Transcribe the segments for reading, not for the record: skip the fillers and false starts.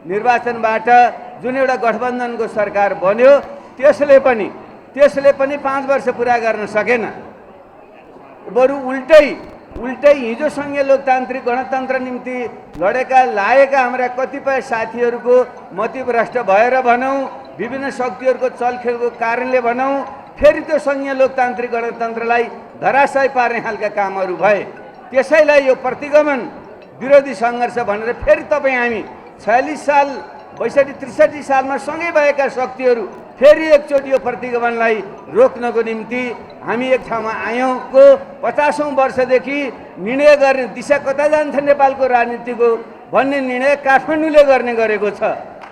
निर्वाचनबाट जुन एउटा गठबन्धनको सरकार बन्यो त्यसले पनि 5 वर्ष पुरा गर्न सकेन। बरु उल्टै हिजो संघीय लोकतान्त्रिक गणतन्त्र निम्ति लागेका हाम्रा कतिपय साथीहरूको मतिभ्रष्ट भएर भनौँ, विभिन्न शक्तिहरूको चलखेलको कारणले भनौँ, फेरि त्यो संघीय लोकतान्त्रिक गणतन्त्रलाई धराशायी पार्ने खालका कामहरू भए। त्यसैलाई यो प्रतिगमन विरोधी सङ्घर्ष भनेर फेरि हामी 46 साल 62-63 सालमा सँगै भएका शक्तिहरू फेरि एकचोटि यो प्रतिगमनलाई रोक्नको निम्ति हामी एक ठाउँमा आयौँ। 50औं वर्षदेखि निर्णय गर्ने दिशा कता जान्छ नेपालको राजनीतिको भन्ने निर्णय काठमाडौँले गर्ने गरेको छ।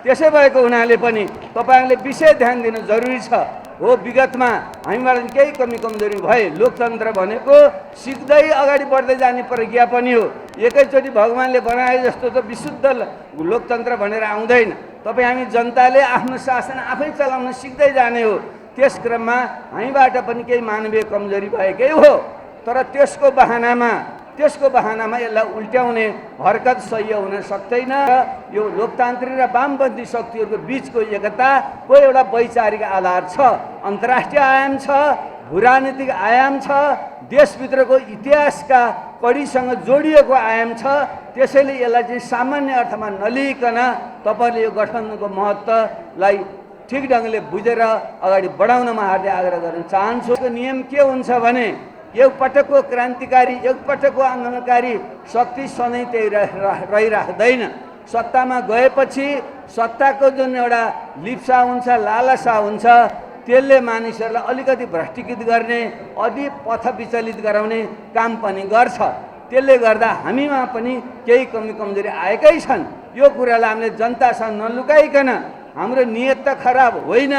त्यसै भएको हुनाले पनि तपाईहरुले विशेष ध्यान दिनु जरुरी छ। हो, विगतमा हामीबाट केही कमी कमजोरी भए। लोकतन्त्र भनेको सिक्दै अगाडि बढ्दै जाने प्रक्रिया पनि हो। एकैचोटि भगवानले बनाए जस्तो त विशुद्ध लोकतन्त्र भनेर आउँदैन। हामी जनताले आफ्नो शासन आफै चलाउन सिक्दै जाने हो। त्यस क्रममा हामीबाट पनि केही मानवीय कमजोरी भएकै हो, तर त्यसको बहानामा यसलाई उल्ट्याउने हरकत सही हुन सक्दैन। यो लोकतान्त्रिक र वामपन्थी शक्तिहरूको बीचको एकताको एउटा वैचारिक आधार छ, अन्तर्राष्ट्रिय आयाम छ, भूराजनीतिक आयाम छ, देशभित्रको इतिहासका कડીसँग जोडिएको आयाम छ। त्यसैले यसलाई चाहिँ सामान्य अर्थमा नलिकन तपाईले यो गठबन्धनको महत्त्वलाई ठिक ढङ्गले बुझेर अगाडि बढाउनमा हार्दै आग्रह गर्न चाहन्छु। नियम के हुन्छ भने एक पटकको क्रान्तिकारी, एक पटकको आन्दोलनकारी शक्ति सधैँ त्यही रहिराख्दैन। सत्तामा गएपछि सत्ताको जुन एउटा लिप्सा हुन्छ, लालसा हुन्छ, त्यसले मानिसहरूलाई अलिकति भ्रष्टीकृत गर्ने, अधिक पथ विचलित गराउने काम पनि गर्छ। त्यसले गर्दा हामीमा पनि केही कमी कमजोरी आएकै छन्। यो कुरालाई हामीले जनतासँग नलुकाइकन, हाम्रो नियत त खराब होइन,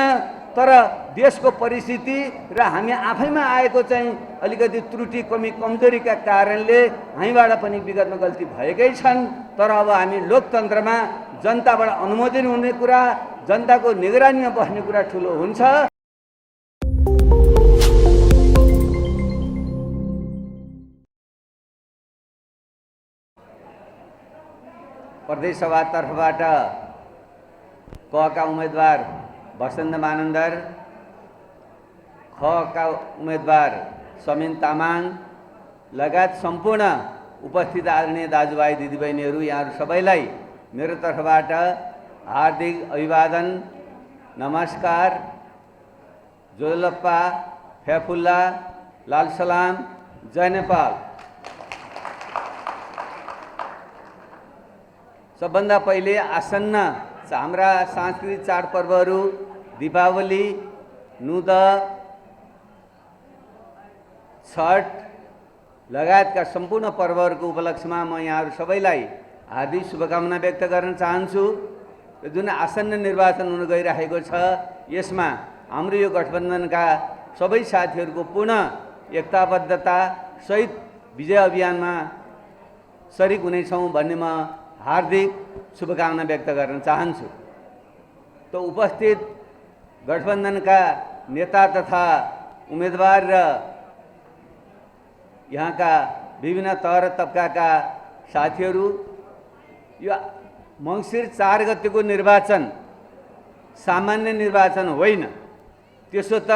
तर देशको परिस्थिति र हामी आफैमा आएको चाहिँ अलिकति त्रुटि कमी कमजोरीका कारणले हामीबाट पनि विगतमा गल्ती भएकै छन्। तर अब हामी लोकतन्त्रमा जनताबाट अनुमोदन हुने कुरा, जनताको निगरानीमा बस्ने कुरा ठुलो हुन्छ। प्रदेश सभा तर्फबाट क का उम्मेदवार वसन्त मानन्दर, ख का उम्मेदवार समीन तामाङ लगायत सम्पूर्ण उपस्थित आदरणीय दाजुभाइ दिदीबहिनीहरू, यहाँहरू सबैलाई मेरो तर्फबाट हार्दिक अभिवादन, नमस्कार, जोलप्पा, फैफुल्ला, लाल सलाम, जय नेपाल। सबभन्दा पहिले आसन्न हाम्रा सांस्कृतिक चाडपर्वहरू दीपावली, नुद, छठ लगायतका सम्पूर्ण पर्वहरूको उपलक्ष्यमा म यहाँहरू सबैलाई हार्दिक शुभकामना व्यक्त गर्न चाहन्छु। जुन आसन्न निर्वाचन हुन गइरहेको छ, यसमा हाम्रो यो गठबन्धनका सबै साथीहरूको पूर्ण एकताबद्धता सहित विजय अभियानमा सरिक हुनेछौँ भन्ने म हार्दिक शुभकामना व्यक्त गर्न चाहन्छु। तो उपस्थित गठबन्धनका नेता तथा उम्मेदवार र यहाँका विभिन्न तह र तबकाका साथीहरू, यो मङ्सिर 4 गतेको निर्वाचन सामान्य निर्वाचन होइन। त्यसो त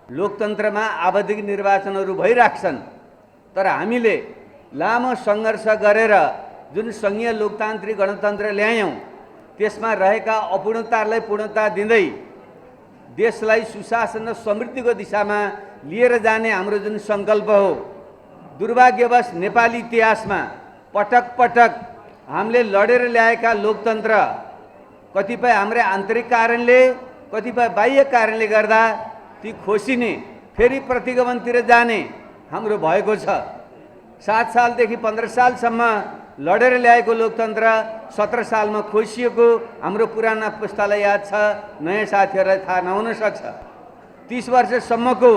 लोकतन्त्रमा आवधिक निर्वाचनहरू भइराख्छन्, तर हामीले लामो सङ्घर्ष गरेर जुन संघीय लोकतान्त्रिक गणतन्त्र ल्यायौँ, त्यसमा रहेका अपूर्णतालाई पूर्णता दिँदै देशलाई सुशासन र समृद्धिको दिशामा लिएर जाने हाम्रो जुन सङ्कल्प हो, दुर्भाग्यवश नेपाली इतिहासमा पटक पटक हामीले लडेर ल्याएका लोकतन्त्र कतिपय हाम्रै आन्तरिक कारणले, कतिपय बाह्य कारणले गर्दा ती खोसिने, फेरि प्रतिगमनतिर जाने हाम्रो भएको छ। 7 सालदेखि 15 सालसम्म लडेर ल्याएको लोकतन्त्र 17 सालमा खोसिएको हाम्रो पुराना पुस्तालाई याद छ, नयाँ साथीहरूलाई थाहा नहुन सक्छ। 30 वर्षसम्मको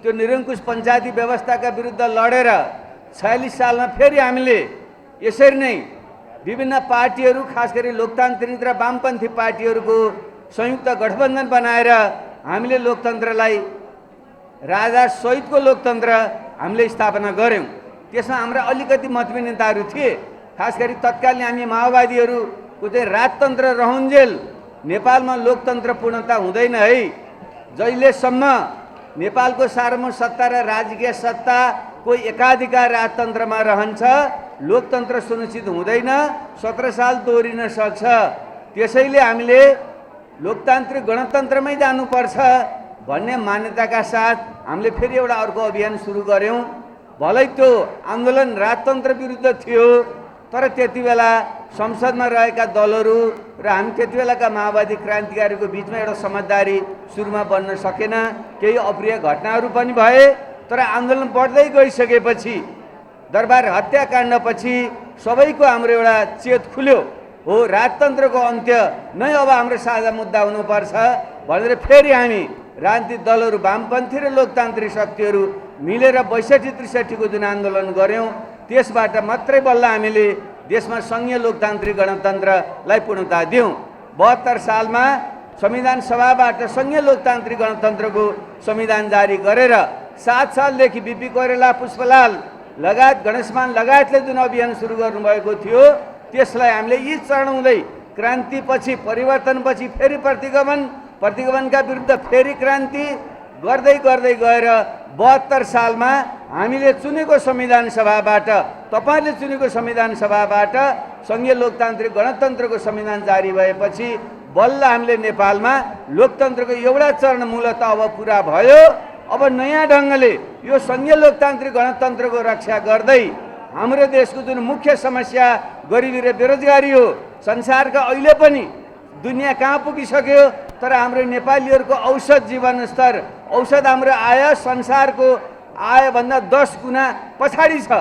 त्यो निरङ्कुश पञ्चायती व्यवस्थाका विरुद्ध लडेर 46 सालमा फेरि हामीले यसरी नै विभिन्न पार्टीहरू, खास गरी लोकतान्त्रिक र वामपन्थी पार्टीहरूको संयुक्त गठबन्धन बनाएर हामीले लोकतन्त्रलाई राजा सहितको लोकतन्त्र हामीले स्थापना गऱ्यौँ। त्यसमा हाम्रा अलिकति मतभिन्नताहरू थिए। खास गरी तत्कालीन हामी माओवादीहरू चाहिँ राजतन्त्र रहन्जेल नेपालमा लोकतन्त्र पूर्णता हुँदैन है। जहिलेसम्म नेपालको सार्वभौम सत्ता र राजकीय सत्ताको एकाधिकार राजतन्त्रमा रहन्छ, लोकतन्त्र सुनिश्चित हुँदैन, 17 साल दोहोरिन सक्छ। त्यसैले हामीले लोकतान्त्रिक गणतन्त्रमै जानुपर्छ भन्ने मान्यताका साथ हामीले फेरि एउटा अर्को अभियान सुरु गऱ्यौँ। भलै त्यो आन्दोलन राजतन्त्र विरुद्ध थियो, तर त्यति बेला संसदमा रहेका दलहरू र हामी त्यति बेलाका माओवादी क्रान्तिकारीको बिचमा एउटा समझदारी सुरुमा बन्न सकेन। केही अप्रिय घटनाहरू पनि भए, तर आन्दोलन बढ्दै गइसकेपछि दरबार हत्याकाण्डपछि सबैको हाम्रो एउटा चेत खुल्यो, हो राजतन्त्रको अन्त्य नै अब हाम्रो साझा मुद्दा हुनुपर्छ भनेर फेरि हामी राजनीतिक दलहरू, वामपन्थी र लोकतान्त्रिक शक्तिहरू मिलेर 62-63 को जुन आन्दोलन गऱ्यौँ, त्यसबाट मात्रै बल्ल हामीले देशमा सङ्घीय लोकतान्त्रिक गणतन्त्रलाई पूर्णता दियौँ। 72 सालमा संविधान सभाबाट सङ्घीय लोकतान्त्रिक गणतन्त्रको संविधान जारी गरेर 7 सालदेखि बिपी कोइराला, पुष्पलाल लगायत गणेशमान लगायतले जुन अभियान सुरु गर्नुभएको थियो, त्यसलाई हामीले यी चढाउँदै क्रान्तिपछि, परिवर्तनपछि फेरि प्रतिगमनका विरुद्ध फेरि क्रान्ति गर्दै गर्दै गएर 72 सालमा हामीले चुनेको संविधान सभाबाट, तपाईँले चुनेको संविधान सभाबाट सङ्घीय लोकतान्त्रिक गणतन्त्रको संविधान जारी भएपछि बल्ल हामीले नेपालमा लोकतन्त्रको एउटा चरण मूलत अब पुरा भयो। अब नयाँ ढङ्गले यो सङ्घीय लोकतान्त्रिक गणतन्त्रको रक्षा गर्दै हाम्रो देशको जुन मुख्य समस्या गरिबी र बेरोजगारी हो, संसारका अहिले पनि दुनियाँ कहाँ पुगिसक्यो, तर हाम्रो नेपालीहरूको औसत जीवनस्तर, औसत हाम्रो आय संसारको आयभन्दा 10 गुणा पछाडि छ।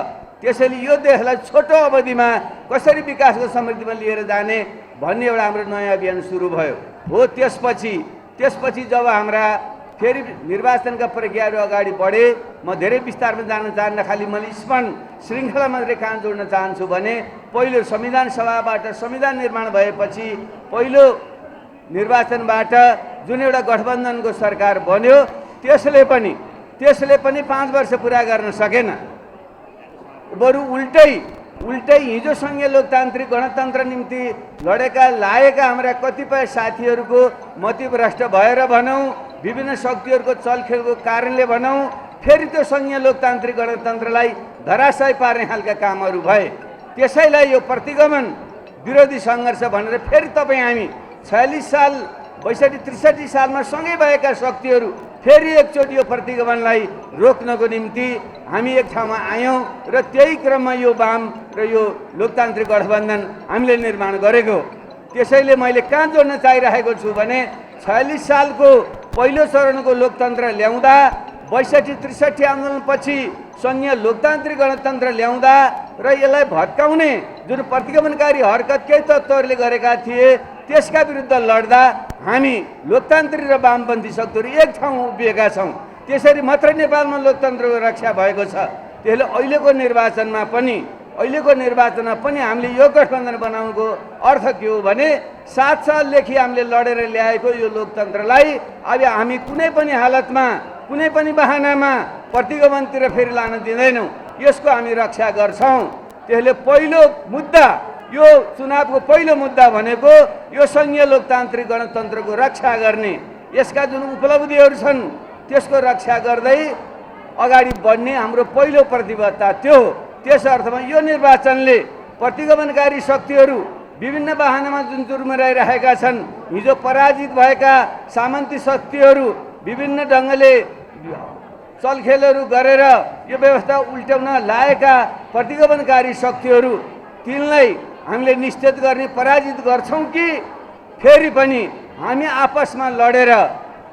त्यसैले यो देशलाई छोटो अवधिमा कसरी विकासको समृद्धिमा लिएर जाने भन्ने एउटा हाम्रो नयाँ अभियान सुरु भयो। हो त्यसपछि जब हाम्रा फेरि निर्वाचनका प्रक्रियाहरू अगाडि बढे, म धेरै विस्तारमा जान चाहन्न, खालि मैले स्मरण श्रृङ्खला मात्रै कहाँ जोड्न चाहन्छु भने पहिलो संविधान सभाबाट संविधान निर्माण भएपछि पहिलो निर्वाचनबाट जुन एउटा गठबन्धनको सरकार बन्यो, त्यसले पनि 5 वर्ष पुरा गर्न सकेन। बरु उल्टै हिजो सङ्घीय लोकतान्त्रिक गणतन्त्र निम्ति लागेका हाम्रा कतिपय साथीहरूको मतिभ्रष्ट भएर भनौँ, विभिन्न शक्तिहरूको चलखेलको कारणले भनौँ, फेरि त्यो सङ्घीय लोकतान्त्रिक गणतन्त्रलाई धराशायी पार्ने खालका कामहरू भए। त्यसैलाई यो प्रतिगमन विरोधी सङ्घर्ष भनेर फेरि हामी 46 साल 62-63 सालमा सँगै भएका शक्तिहरू फेरि एकचोटि यो प्रतिगमनलाई रोक्नको निम्ति हामी एक ठाउँमा आयौँ र त्यही क्रममा यो वाम र यो लोकतान्त्रिक गठबन्धन हामीले निर्माण गरेको। त्यसैले मैले कहाँ जोड्न चाहिरहेको छु भने 46 सालको पहिलो चरणको लोकतन्त्र ल्याउँदा, 62-63 आन्दोलनपछि सङ्घीय लोकतान्त्रिक गणतन्त्र ल्याउँदा र यसलाई भत्काउने जुन प्रतिगमनकारी हरकत केही तत्त्वहरूले गरेका थिए, त्यसका विरुद्ध लड्दा हामी लोकतान्त्रिक र वामपन्थी शक्तिहरू एक ठाउँ उभिएका छौँ। त्यसरी मात्रै नेपालमा लोकतन्त्रको रक्षा भएको छ। त्यसले अहिलेको निर्वाचनमा पनि हामीले यो गठबन्धन बनाउनुको अर्थ के हो भने 7 सालदेखि हामीले लडेर ल्याएको यो लोकतन्त्रलाई अब हामी कुनै पनि हालतमा, कुनै पनि बहानामा प्रतिगमनतिर फेरि लान दिँदैनौँ। यसको हामी रक्षा गर्छौँ। त्यसले पहिलो मुद्दा, यो चुनावको पहिलो मुद्दा भनेको यो सङ्घीय लोकतान्त्रिक गणतन्त्रको रक्षा गर्ने, यसका जुन उपलब्धिहरू छन् त्यसको रक्षा गर्दै अगाडि बढ्ने हाम्रो पहिलो प्रतिबद्धता त्यो हो। त्यस अर्थमा यो निर्वाचनले प्रतिगमनकारी शक्तिहरू विभिन्न बहानामा जुन जुर्मिरहेका छन्, हिजो पराजित भएका सामन्ती शक्तिहरू विभिन्न ढङ्गले चलखेलहरू गरेर यो व्यवस्था उल्ट्याउन लागेका प्रतिगमनकारी शक्तिहरू, तिनलाई हामीले निश्चित गर्ने, पराजित गर्छौँ कि फेरि पनि हामी आपसमा लडेर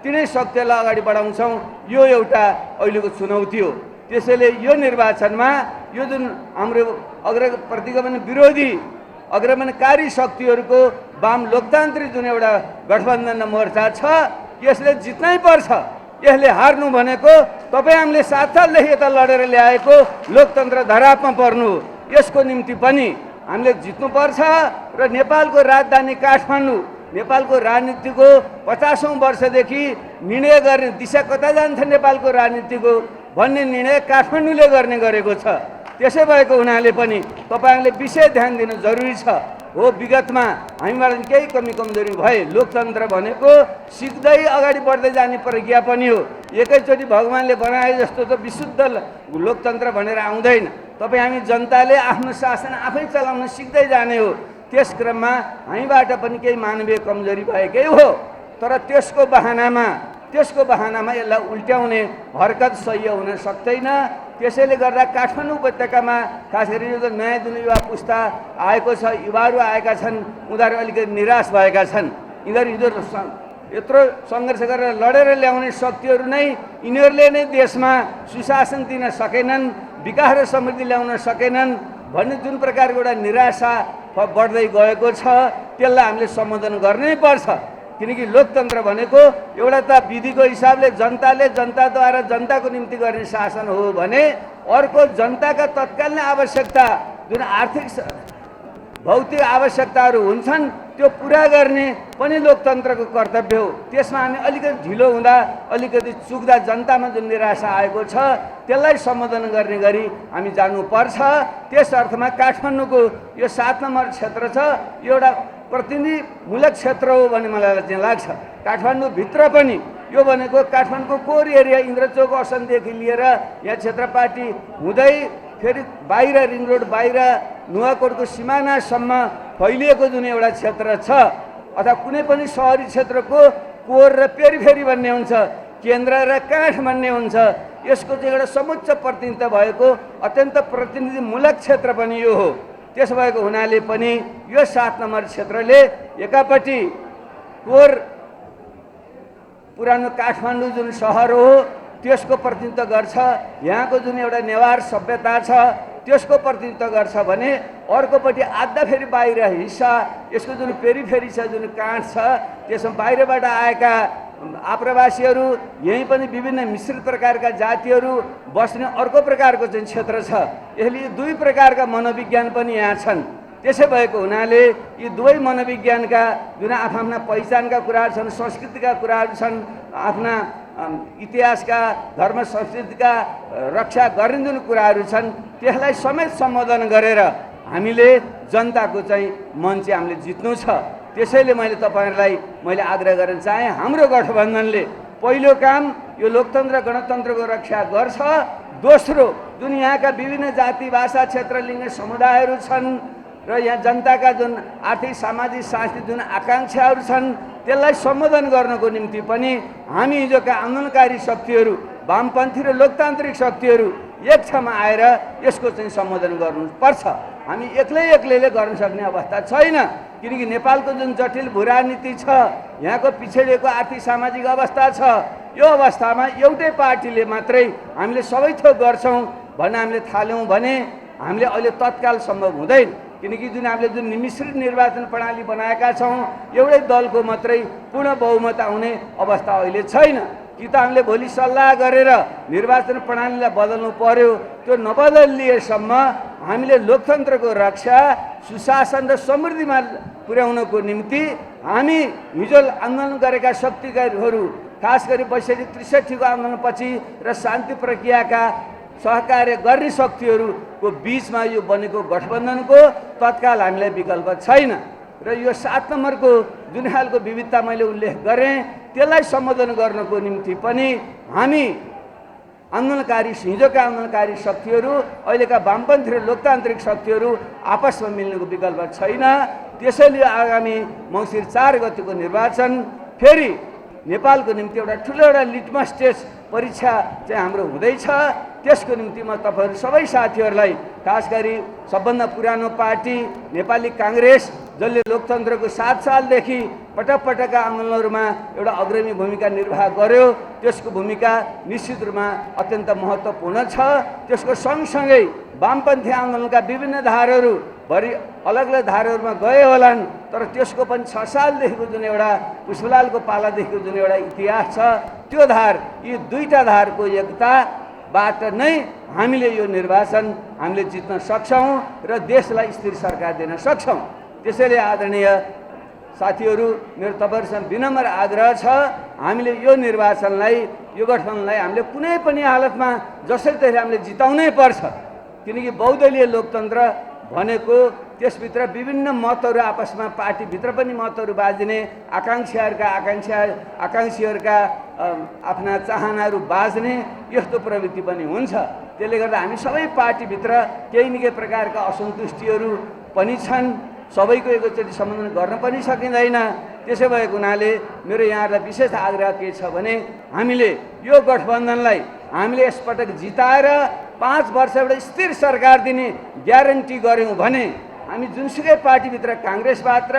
तिनै शक्तिलाई अगाडि बढाउँछौँ, यो एउटा अहिलेको चुनौती हो। त्यसैले यो निर्वाचनमा यो जुन हाम्रो प्रतिगमन विरोधी अग्रगमनकारी शक्तिहरूको वाम लोकतान्त्रिक जुन एउटा गठबन्धन मोर्चा छ, यसले जित्नै पर्छ। यसले हार्नु भनेको तपाईँ हामीले 7 सालदेखि यता लडेर ल्याएको लोकतन्त्र धरापमा पर्नु हो। यसको निम्ति पनि हामीले जित्नुपर्छ र नेपालको राजधानी काठमाडौँ, नेपालको राजनीतिको 50औं वर्षदेखि निर्णय गर्ने दिशा कता जान्छ नेपालको राजनीतिको भन्ने निर्णय काठमाडौँले गर्ने गरेको छ। त्यसै भएको हुनाले पनि तपाईँहरूले विशेष ध्यान दिनु जरुरी छ। हो विगतमा हामीबाट केही कमी कमजोरी भए लोकतन्त्र भनेको सिक्दै अगाडि बढ्दै जाने प्रक्रिया पनि हो। एकैचोटि भगवान्ले बनाए जस्तो त विशुद्ध लोकतन्त्र भनेर आउँदैन। तपाईँ हामी जनताले आफ्नो शासन आफै चलाउन सिक्दै जाने हो। त्यस क्रममा हामीबाट पनि केही मानवीय कमजोरी भएकै हो, तर त्यसको बहानामा यसलाई उल्ट्याउने हरकत सही हुन सक्दैन। त्यसैले गर्दा काठमाडौँ उपत्यकामा खास गरी यो नयाँ जुन युवा पुस्ता आएको छ, युवाहरू आएका छन्, उनीहरू अलिकति निराश भएका छन्। यिनीहरू यत्रो सङ्घर्ष गरेर लडेर ल्याउने शक्तिहरू नै यिनीहरूले नै देशमा सुशासन दिन सकेनन्, विकास र समृद्धि ल्याउन सकेनन् भन्ने जुन प्रकारको एउटा निराशा बढ्दै गएको छ, त्यसलाई हामीले सम्बोधन गर्नै पर्छ। किनकि लोकतन्त्र भनेको एउटा त विधिको हिसाबले जनताले जनताद्वारा जनताको निम्ति गर्ने शासन हो भने अर्को जनताका तत्कालीन आवश्यकता जुन आर्थिक भौतिक आवश्यकताहरू हुन्छन् त्यो पुरा गर्ने पनि लोकतन्त्रको कर्तव्य हो। त्यसमा हामी अलिकति ढिलो हुँदा अलिकति चुक्दा जनतामा जुन निराशा आएको छ त्यसलाई सम्बोधन गर्ने गरी हामी जानुपर्छ। त्यस अर्थमा काठमाडौँको यो 7 नम्बर क्षेत्र छ, एउटा प्रतिनिधिमूलक क्षेत्र हो भन्ने मलाई चाहिँ लाग्छ। काठमाडौँभित्र पनि यो भनेको काठमाडौँको कोर एरिया इन्द्रचोक असनदेखि लिएर यहाँ क्षेत्रपाटी हुँदै फेरि बाहिर रिङ रोड बाहिर नुवाकोटको सिमानासम्म फैलिएको जुन एउटा क्षेत्र छ, अथवा कुनै पनि सहरी क्षेत्रको कोर र पेरिफेरी भन्ने हुन्छ, केन्द्र र काठ भन्ने हुन्छ, यसको चाहिँ एउटा समुच्च प्रतिनिधित्व भएको अत्यन्त प्रतिनिधिमूलक क्षेत्र पनि यो हो। त्यसो भएको हुनाले पनि यो 7 नम्बर क्षेत्रले एकापट्टि कोर पुरानो काठमाडौँ जुन सहर हो त्यसको प्रतिनिधित्व गर्छ, यहाँको जुन एउटा नेवार सभ्यता छ त्यसको प्रतिनिधित्व गर्छ भने अर्कोपट्टि आधा फेरि बाहिर हिस्सा यसको जुन पेरिफेरी छ, जुन काठ छ, त्यसमा बाहिरबाट आएका आप्रवासीहरू, यहीँ पनि विभिन्न मिश्रित प्रकारका जातिहरू बस्ने अर्को प्रकारको चाहिँ क्षेत्र छ। यसले दुई प्रकारका मनोविज्ञान पनि यहाँ छन्। त्यसै भएको हुनाले यी दुवै मनोविज्ञानका जुन आफ्ना पहिचानका कुराहरू छन्, संस्कृतिका कुराहरू छन्, आफ्ना इतिहासका धर्म संस्कृतिका रक्षा गर्ने जुन कुराहरू छन् त्यसलाई समेत सम्बोधन गरेर हामीले जनताको चाहिँ मन चाहिँ हामीले जित्नु छ। त्यसैले मैले आग्रह गर्न चाहे हाम्रो गठबन्धनले पहिलो काम यो लोकतन्त्र गणतन्त्रको रक्षा गर्छ। दोस्रो जुन यहाँका विभिन्न जाति भाषा क्षेत्र लिङ्ग समुदायहरू छन् र यहाँ जनताका जुन आर्थिक सामाजिक सांस्कृतिक जुन आकाङ्क्षाहरू छन् त्यसलाई सम्बोधन गर्नको निम्ति पनि हामी हिजोका आन्दोलनकारी शक्तिहरू वामपन्थी र लोकतान्त्रिक शक्तिहरू एक ठाउँमा आएर यसको चाहिँ सम्बोधन गर्नुपर्छ। हामी एक्लैले गर्न सक्ने अवस्था छैन, किनकि नेपालको जुन जटिल भू राजनीति छ, यहाँको पिछडिएको आर्थिक सामाजिक अवस्था छ, यो अवस्थामा एउटै पार्टीले मात्रै हामीले सबै थोक गर्छौँ भन्न हामीले थाल्यौँ भने हामीले अहिले तत्काल सम्भव हुँदैन। किनकि हामीले मिश्रित निर्वाचन प्रणाली बनाएका छौँ, एउटै दलको मात्रै पूर्ण बहुमत आउने अवस्था अहिले छैन। कि त हामीले भोलि सल्लाह गरेर निर्वाचन प्रणालीलाई बदल्नु पर्यो, त्यो नबदलिएसम्म हामीले लोकतन्त्रको रक्षा सुशासन र समृद्धिमा पुर्याउनको निम्ति हामी हिजो आन्दोलन गरेका शक्तिहरू, खास गरी 62-63 आन्दोलनपछि र शान्ति प्रक्रियाका सहकार्य गर्ने शक्तिहरूको बिचमा यो बनेको गठबन्धनको तत्काल हामीलाई विकल्प छैन। र यो 7 नम्बरको जुन खालको विविधता मैले उल्लेख गरेँ त्यसलाई सम्बोधन गर्नको निम्ति पनि हामी आन्दोलनकारी हिजोका आन्दोलनकारी शक्तिहरू, अहिलेका वामपन्थी र लोकतान्त्रिक शक्तिहरू आपसमा मिल्नुको विकल्प छैन। त्यसैले आगामी मङ्सिर 4 गतिको निर्वाचन फेरि नेपालको निम्ति एउटा ठुलो एउटा लिटमस टेस्ट परीक्षा चाहिँ हाम्रो हुँदैछ। त्यसको निम्ति म तपाईहरु सबै साथीहरूलाई, खास गरी सबभन्दा पुरानो पार्टी नेपाली कांग्रेस जसले लोकतन्त्रको 7 सालदेखि पटकका आन्दोलनहरूमा एउटा अग्रणी भूमिका निर्वाह गर्यो, त्यसको भूमिका निश्चित रूपमा अत्यन्त महत्त्वपूर्ण छ। त्यसको सँगसँगै वामपन्थी आन्दोलनका विभिन्न धारहरू भरि अलग अलग धारहरूमा गए होलान्, तर त्यसको पनि 6 सालदेखिको जुन एउटा पुष्पलालको पालादेखिको जुन एउटा इतिहास छ, त्यो धार, यी दुईटा धारको एकताबाट नै हामीले यो निर्वाचन हामीले जित्न सक्छौं र देशलाई स्थिर सरकार दिन सक्छौं। त्यसैले आदरणीय साथीहरू, मेरो तपाईहरुसँग विनम्र आग्रह छ, हामीले यो निर्वाचनलाई, यो गठबन्धनलाई हामीले कुनै पनि हालतमा जसरी हामीले जिताउनै पर्छ। किनकि बहुदलीय लोकतन्त्र भनेको त्यसभित्र विभिन्न मतहरू आपसमा पार्टीभित्र पनि मतहरू बाजिने, आकाङ्क्षीहरूका आफ्ना चाहनाहरू बाज्ने यस्तो प्रवृत्ति पनि हुन्छ। त्यसले गर्दा हामी सबै पार्टीभित्र केही न केही प्रकारका असन्तुष्टिहरू पनि छन्। सबैको एकैचोटि सम्बोधन गर्न पनि सकिँदैन। त्यसो भएको हुनाले मेरो यहाँलाई विशेष आग्रह के छ भने हामीले यो गठबन्धनलाई हामीले यसपटक जिताएर 5 वर्ष एउटा स्थिर सरकार दिने ग्यारेन्टी गऱ्यौँ भने हामी जुनसुकै पार्टीभित्र काङ्ग्रेसबाट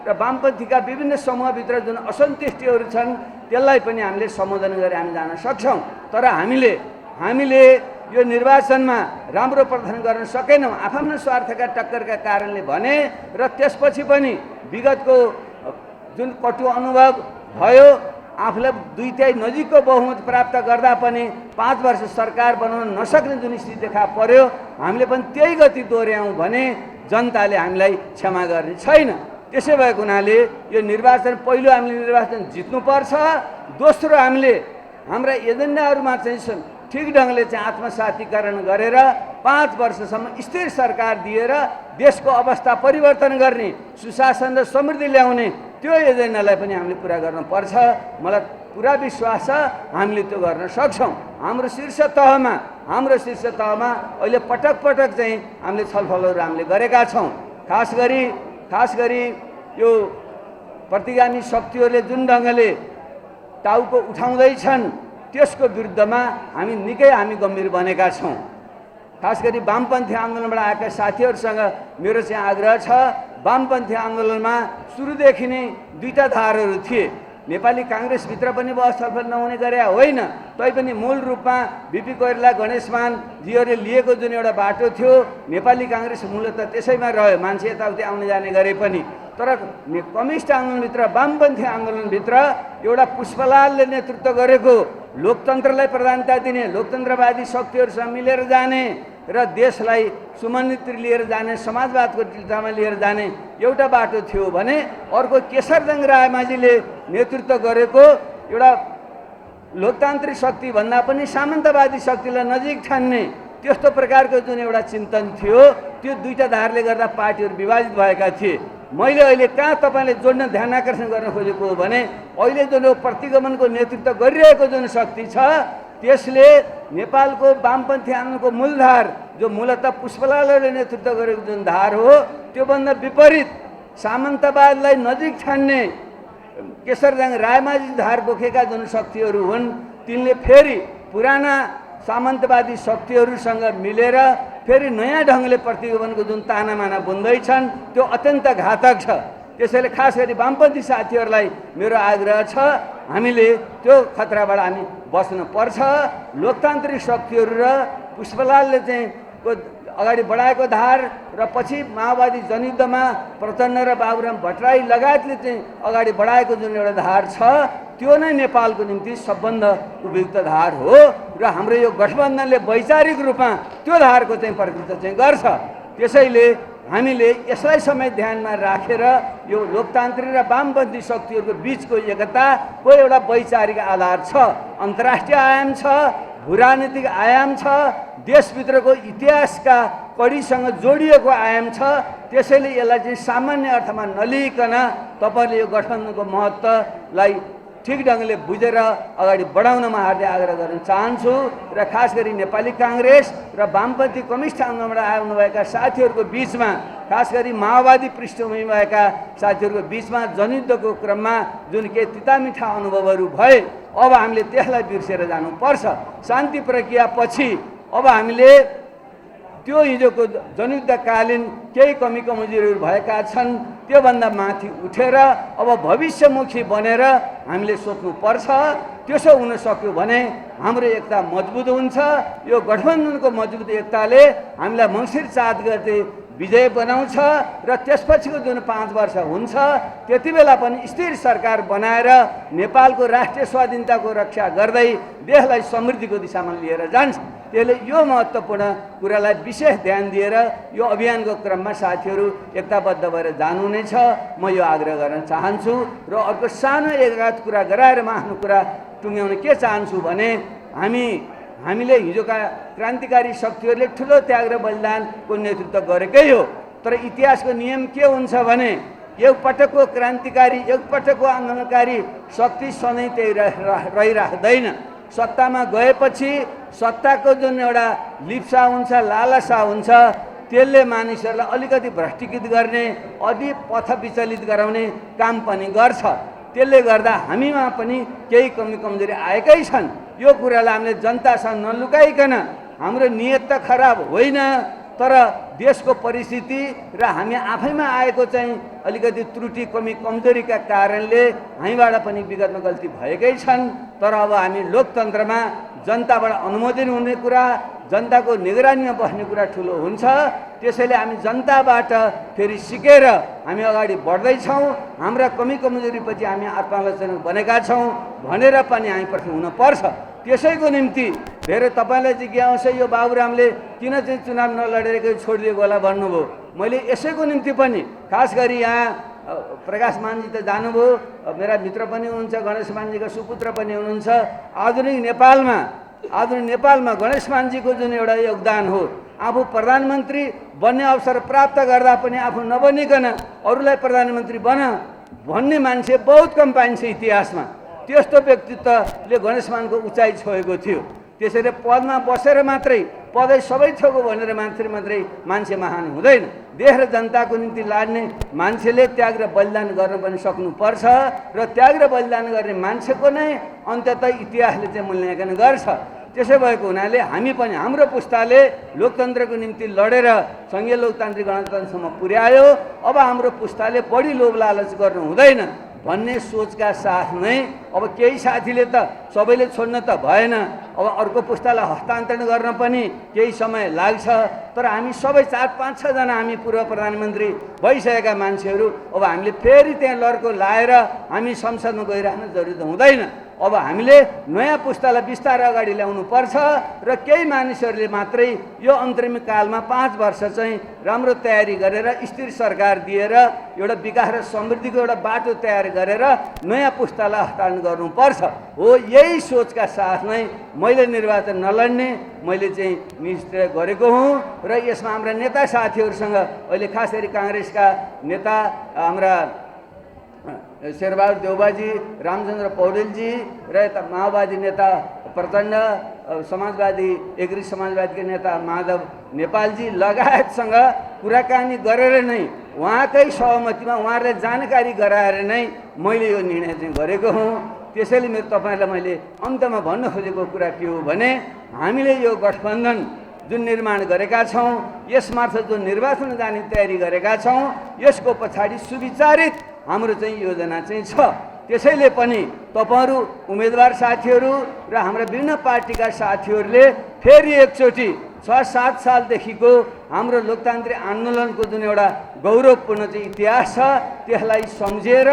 र वामपन्थीका विभिन्न समूहभित्र जुन असन्तुष्टिहरू छन् त्यसलाई पनि हामीले सम्बोधन गरेर हामी जान सक्छौँ। तर हामीले यो निर्वाचनमा राम्रो प्रदर्शन गर्न सकेनौँ आफ्नो स्वार्थका टक्करका कारणले भने, र त्यसपछि पनि विगतको जुन कटु अनुभव भयो, आफूलाई 2/3 नजिकको बहुमत प्राप्त गर्दा पनि 5 वर्ष सरकार बनाउन नसक्ने जुन स्थिति देखा पर्यो, हामीले पनि त्यही गति दोहोऱ्यायौँ भने जनताले हामीलाई क्षमा गर्ने छैन। त्यसै भएको हुनाले यो निर्वाचन पहिलो हामीले निर्वाचन जित्नुपर्छ। दोस्रो हामीले हाम्रा एजेन्डाहरूमा चाहिँ ठिक ढङ्गले चाहिँ आत्मसातीकरण गरेर 5 वर्षसम्म स्थिर सरकार दिएर देशको अवस्था परिवर्तन गर्ने, सुशासन र समृद्धि ल्याउने त्यो एजेन्डालाई पनि हामीले पुरा गर्नुपर्छ। मलाई पुरा विश्वास छ हामीले त्यो गर्न सक्छौँ। हाम्रो शीर्ष तहमा अहिले पटक चाहिँ हामीले छलफलहरू हामीले गरेका छौँ। खास गरी यो प्रतिगामी शक्तिहरूले जुन ढङ्गले टाउको उठाउँदैछन् त्यसको विरुद्धमा हामी गम्भीर बनेका छौँ। खास गरी वामपन्थी आन्दोलनबाट आएका साथीहरूसँग मेरो चाहिँ आग्रह छ। वामपन्थी आन्दोलनमा सुरुदेखि नै 2टा धारहरू थिए। नेपाली काङ्ग्रेसभित्र पनि बहस छलफल नहुने गरे होइन, तैपनि मूल रूपमा बिपी कोइराला, गणेशमान जीहरूले लिएको जुन एउटा बाटो थियो, नेपाली काङ्ग्रेस मूलतः त्यसैमा रह्यो, मान्छे यताउति आउने जाने गरे पनि। तर कम्युनिस्ट आन्दोलनभित्र, वामपन्थी आन्दोलनभित्र एउटा पुष्पलालले नेतृत्व गरेको लोकतन्त्रलाई प्रधानता दिने, लोकतन्त्रवादी शक्तिहरूसँग मिलेर जाने र देशलाई सुमन्त्रित लिएर जाने, समाजवादको दिशामा लिएर जाने एउटा बाटो थियो भने अर्को केशरजंग रायमाझीले नेतृत्व गरेको एउटा लोकतान्त्रिक शक्तिभन्दा पनि सामन्तवादी शक्तिलाई नजिक ठान्ने त्यस्तो प्रकारको जुन एउटा चिन्तन थियो, त्यो 2टा धारले गर्दा पार्टीहरू विभाजित भएका थिए। मैले अहिले कहाँ तपाईँले जोड्न ध्यान आकर्षण गर्न खोजेको हो भने अहिले जुन प्रतिगमनको नेतृत्व गरिरहेको जुन शक्ति छ त्यसले नेपालको वामपन्थी आन्दोलनको मूलधार जो मूलतः पुष्पलालले नेतृत्व गरेको जुन धार हो त्योभन्दा विपरीत सामन्तवादलाई नजिक ठान्ने केशरजंग रायमाझी धार बोकेका जुन शक्तिहरू हुन् तिनले फेरि पुराना सामन्तवादी शक्तिहरूसँग मिलेर फेरि नयाँ ढङ्गले प्रतिगमनको जुन तानामाना बुन्दैछन् त्यो अत्यन्त घातक छ। त्यसैले खास गरी वामपन्थी साथीहरूलाई मेरो आग्रह छ हामीले त्यो खतराबाट हामी बस्नुपर्छ। लोकतान्त्रिक शक्तिहरू र पुष्पलालले चाहिँ अगाडि बढाएको धार र पछि माओवादी जनयुद्धमा प्रचण्ड र बाबुराम भट्टराई लगायतले चाहिँ अगाडि बढाएको जुन एउटा धार छ त्यो नै नेपालको निम्ति सबभन्दा उपयुक्त धार हो र हाम्रो यो गठबन्धनले वैचारिक रूपमा त्यो धारको चाहिँ प्रतिनिधित्व चाहिँ गर्छ। त्यसैले हामीले यसलाई समेत ध्यानमा राखेर यो लोकतान्त्रिक र वामपन्थी शक्तिहरूको बिचको एकताको एउटा वैचारिक आधार छ, अन्तर्राष्ट्रिय आयाम छ, भूराजनीतिक आयाम छ, देशभित्रको इतिहासका कडीसँग जोडिएको आयाम छ। त्यसैले यसलाई चाहिँ सामान्य अर्थमा नलिकन तपाईँले यो गठबन्धनको महत्त्वलाई ठिक ढङ्गले बुझेर अगाडि बढाउनमा हार्दै आग्रह गर्न चाहन्छु र खास गरी नेपाली काङ्ग्रेस र वामपन्थी कम्युनिस्ट आन्दोलनबाट आउनुभएका साथीहरूको बिचमा खास गरी माओवादी पृष्ठभूमि भएका साथीहरूको बिचमा जनयुद्धको क्रममा जुन के तितामिठा अनुभवहरू भए अब हामीले त्यसलाई बिर्सेर जानुपर्छ। शान्ति प्रक्रिया पछि अब हामीले त्यो हिजोको जनयुद्धकालीन केही कमी कमजोरीहरू भएका छन् त्योभन्दा माथि उठेर अब भविष्यमुखी बनेर हामीले सोच्नुपर्छ। त्यसो हुन सक्यो भने हाम्रो एकता मजबुत हुन्छ। यो गठबन्धनको मजबुत एकताले हामीलाई मङ्सिर 7 गते विजय बनाउँछ र त्यसपछिको जुन 5 वर्ष हुन्छ त्यति बेला पनि स्थिर सरकार बनाएर नेपालको राष्ट्रिय स्वाधीनताको रक्षा गर्दै देशलाई समृद्धिको दिशामा लिएर जान्छ। त्यसले यो महत्त्वपूर्ण कुरालाई विशेष ध्यान दिएर यो अभियानको क्रममा साथीहरू एकताबद्ध भएर जानु नै छ, म यो आग्रह गर्न चाहन्छु। र अर्को सानो एकाध कुरा गराएर म आफ्नो कुरा टुङ्ग्याउन के चाहन्छु भने हामीले हिजोका क्रान्तिकारी शक्तिहरूले ठुलो त्याग र बलिदानको नेतृत्व गरेकै हो। तर इतिहासको नियम के हुन्छ भने एक पटकको क्रान्तिकारी एक पटकको आन्दोलनकारी शक्ति सधैँ त्यही रहिराख्दैन। सत्तामा गएपछि सत्ताको जुन एउटा लिप्सा हुन्छ लालसा हुन्छ त्यसले मानिसहरूलाई अलिकति भ्रष्टीकृत गर्ने अधि पथ विचलित गराउने काम पनि गर्छ। त्यसले गर्दा हामीमा पनि केही कमी कमजोरी आएकै छन्। यो कुरालाई हामीले जनतासँग नलुकाइकन हाम्रो नियत त खराब होइन तर देशको परिस्थिति र हामी आफैमा आएको चाहिँ अलिकति त्रुटि कमी कमजोरीका कारणले हामीबाट पनि विगतमा गल्ती भएकै छन्। तर अब हामी लोकतन्त्रमा जनताबाट अनुमोदन हुने कुरा जनताको निगरानीमा बस्ने कुरा ठुलो हुन्छ। त्यसैले हामी जनताबाट फेरि सिकेर हामी अगाडि बढ्दैछौँ। हाम्रा कमी कमजोरीपछि हामी आत्मालोचना बनेका छौँ भनेर पनि हामी प्रश्न हुनुपर्छ। त्यसैको निम्ति धेरै तपाईँलाई जिज्ञासा यो बाबुरामले किन चाहिँ चुनाव नलडेर छोडिदिएको होला भन्नुभयो। मैले यसैको निम्ति पनि खास गरी यहाँ प्रकाश मानजी त जानुभयो, मेरा मित्र पनि हुनुहुन्छ, गणेश मानजीका सुपुत्र पनि हुनुहुन्छ। आधुनिक नेपालमा गणेश मानजीको जुन एउटा योगदान हो, आफू प्रधानमन्त्री बन्ने अवसर प्राप्त गर्दा पनि आफू नबनिकन अरूलाई प्रधानमन्त्री बन भन्ने मान्छे बहुत कम पाइन्छ इतिहासमा। त्यस्तो व्यक्तित्वले गणेश मानको उचाइ छोएको थियो। त्यसैले पदमा बसेर मात्रै पदै सबै थोको भनेर मात्रै मान्छे महान हुँदैन। देश र जनताको निम्ति लाड्ने मान्छेले त्याग र बलिदान गर्न पनि सक्नुपर्छ र त्याग र बलिदान गर्ने मान्छेको नै अन्ततः इतिहासले चाहिँ मूल्याङ्कन गर्छ। त्यसै भएको हुनाले हामी पनि हाम्रो पुस्ताले लोकतन्त्रको निम्ति लडेर सङ्घीय लोकतान्त्रिक गणतन्त्रसम्म पुर्यायो। अब हाम्रो पुस्ताले बढी लोभ लालच गर्नु हुँदैन भन्ने सोचका साथ नै अब केही साथीले त सबैले छोड्न त भएन, अब अर्को पुस्तालाई हस्तान्तरण गर्न पनि केही समय लाग्छ। तर हामी सबै 4-5-6 जना हामी पूर्व प्रधानमन्त्री भइसकेका मान्छेहरू अब हामीले फेरि त्यहाँ लड्को लाएर हामी संसदमा गइराख्न जरुरी त हुँदैन। अब हामीले नयाँ पुस्तालाई बिस्तारै अगाडि ल्याउनु पर्छ र केही मानिसहरूले मात्रै यो अन्तरिम कालमा 5 वर्ष चाहिँ राम्रो तयारी गरेर स्थिर सरकार दिएर एउटा विकास र समृद्धिको एउटा बाटो तयार गरेर नयाँ पुस्तालाई हस्तान्तरण गर्नुपर्छ। हो, यही सोचका साथ नै मैले निर्वाचन नलड्ने मैले चाहिँ निश्चय गरेको हुँ र यसमा हाम्रा नेता साथीहरूसँग अहिले खास गरी काङ्ग्रेसका नेता हाम्रा शेरबहादुर देउबाजी, रामचन्द्र पौडेलजी र यता माओवादी नेता प्रचण्ड, समाजवादी एग्री समाजवादीका नेता माधव नेपालजी लगायतसँग कुराकानी गरेर नै उहाँकै सहमतिमा उहाँहरूले जानकारी गराएर नै मैले यो निर्णय चाहिँ गरेको हुँ। त्यसैले मेरो तपाईँलाई मैले अन्तमा भन्न खोजेको कुरा के हो भने हामीले यो गठबन्धन जुन निर्माण गरेका छौँ, यसमार्फत जुन निर्वाचन जाने तयारी गरेका छौँ, यसको पछाडि सुविचारित हाम्रो चाहिँ योजना चाहिँ छ। त्यसैले पनि तपाईहरू उम्मेदवार साथीहरू र हाम्रा विभिन्न पार्टीका साथीहरूले फेरि एकचोटि 6-7 सालदेखिको हाम्रो लोकतान्त्रिक आन्दोलनको जुन एउटा गौरवपूर्ण चाहिँ इतिहास छ त्यसलाई सम्झेर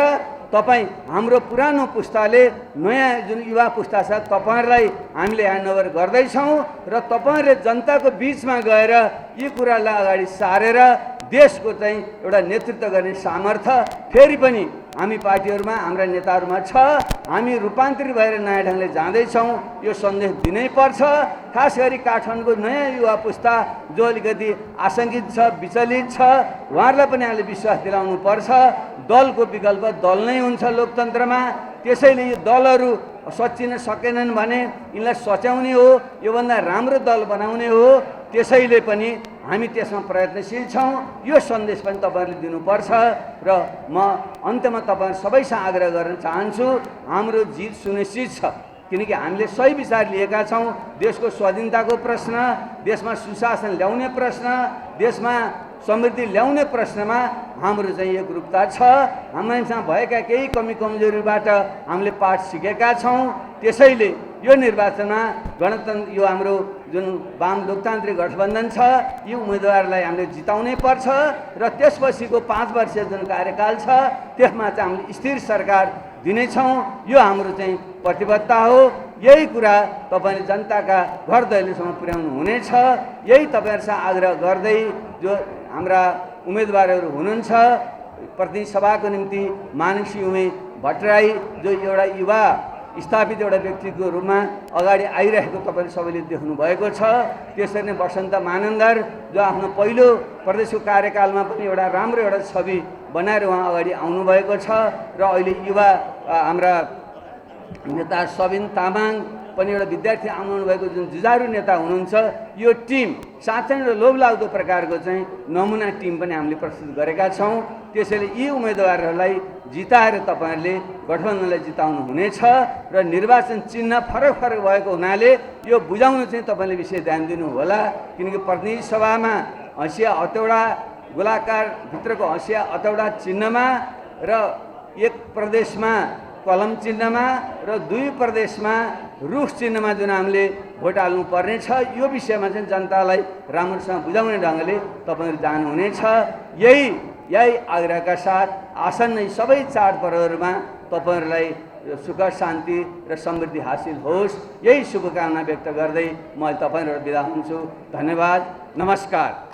तपाईँ हाम्रो पुरानो पुस्ताले नयाँ जुन युवा पुस्ता छ तपाईँहरूलाई हामीले ह्यान्डओभर गर्दैछौँ र तपाईँहरूले जनताको बिचमा गएर यी कुरालाई अगाडि सारेर देशको चाहिँ एउटा नेतृत्व गर्ने सामर्थ्य फेरि पनि हामी पार्टीहरूमा हाम्रा नेताहरूमा छ। हामी रूपान्तरित भएर नयाँ ढङ्गले जाँदैछौँ, यो सन्देश दिनै पर्छ। खास गरी काठमाडौँको नयाँ युवा पुस्ता जो अलिकति आशंकित छ, विचलित छ, उहाँहरूलाई पनि हामीले विश्वास दिलाउनु पर्छ। दलको विकल्प दल नै हुन्छ लोकतन्त्रमा। त्यसैले यो दलहरू सचिन सकेनन् भने यिनलाई सच्याउने हो, योभन्दा राम्रो दल बनाउने हो। त्यसैले पनि हामी त्यसमा प्रयत्नशील छौँ। यो सन्देश पनि तपाईँहरूले दिनुपर्छ र म अन्त्यमा तपाईँ सबैसँग आग्रह गर्न चाहन्छु, हाम्रो जित सुनिश्चित छ किनकि हामीले सही विचार लिएका छौँ। देशको स्वाधीनताको प्रश्न, देशमा सुशासन ल्याउने प्रश्न, देशमा समृद्धि ल्याउने प्रश्नमा हाम्रो चाहिँ एकरूपता छ। हामीसँग भएका केही कमी कमजोरीबाट हामीले पाठ सिकेका छौँ। त्यसैले यो निर्वाचनमा गणतन्त्र यो हाम्रो जुन वाम लोकतान्त्रिक गठबन्धन छ यी उम्मेदवारलाई हामीले जिताउनै पर्छ र त्यसपछिको 5 वर्षीय जुन कार्यकाल छ त्यसमा चाहिँ हामीले स्थिर सरकार दिनेछौँ। यो हाम्रो चाहिँ प्रतिबद्धता हो। यही कुरा तपाईँले जनताका घर दैलोसम्म पुर्याउनु हुनेछ। यही तपाईँहरूसँग आग्रह गर्दै जो हाम्रा उम्मेदवारहरू हुनुहुन्छ, प्रतिनिधि सभाको निम्ति मानसी उमे भट्टराई जो एउटा युवा स्थापित एउटा व्यक्तिको रूपमा अगाडि आइरहेको तपाईँले सबैले देख्नु भएको छ। त्यसरी नै वसन्त मानन्दर जो आफ्नो पहिलो प्रदेशको कार्यकालमा पनि एउटा राम्रो एउटा छवि बनाएर उहाँ अगाडि आउनुभएको छ र अहिले युवा हाम्रा नेता सबिन तामाङ पनि एउटा विद्यार्थी आन्दोलन भएको जुन जुझारु नेता हुनुहुन्छ, यो टिम साँच्चै नै लोभलाग्दो प्रकारको चाहिँ नमुना टिम पनि हामीले प्रस्तुत गरेका छौँ। त्यसैले यी उम्मेदवारहरूलाई जिताएर तपाईँहरूले गठबन्धनलाई जिताउनु हुनेछ र निर्वाचन चिन्ह फरक फरक भएको हुनाले यो बुझाउनु चाहिँ तपाईँले विषय ध्यान दिनु होला। किनकि प्रतिनिधि सभामा हँसिया हतौडा गोलाकार भित्रको हँसिया हतौडा चिन्हमा र एक प्रदेशमा कलम चिन्हमा र 2 प्रदेशमा रुख चिन्हमा जुन हामीले भोट हाल्नु पर्ने छ, यो विषयमा चाहिँ जनतालाई राम्रोसँग बुझाउने ढङ्गले तपाईँहरू जानुहुनेछ। यही आग्रहका साथ आसन्न सबै चाडपर्वहरूमा तपाईँहरूलाई सुख शान्ति र समृद्धि हासिल होस्, यही शुभकामना व्यक्त गर्दै म तपाईँहरू बिदा हुन्छु। धन्यवाद, नमस्कार।